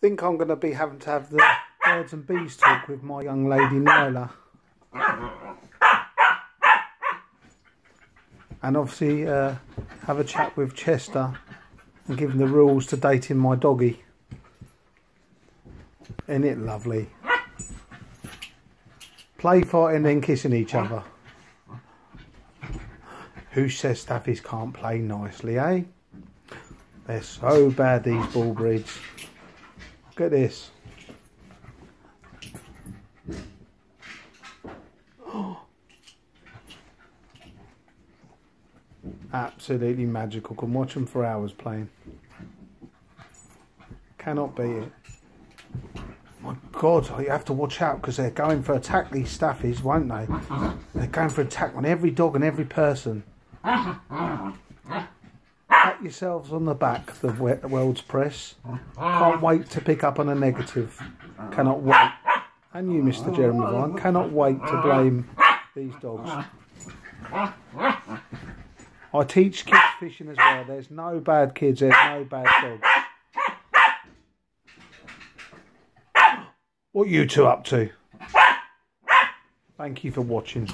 think I'm going to be having to have the birds and bees talk with my young lady Nyla. And obviously have a chat with Chester and give him the rules to dating my doggy. Isn't it lovely? Play fighting then kissing each other. Who says Staffies can't play nicely, eh? They're so bad, these bull breeds. Look at this. Absolutely magical. Can watch them for hours playing. Cannot beat it. My God, you have to watch out because they're going for attack, these Staffies, won't they? They're going for attack on every dog and every person. Pat yourselves on the back, the world's press. Can't wait to pick up on a negative. Cannot wait. And you, Mr. Jeremy Vine, cannot wait to blame these dogs. I teach kids fishing as well. There's no bad kids, there's no bad dogs. What are you two up to? Thank you for watching.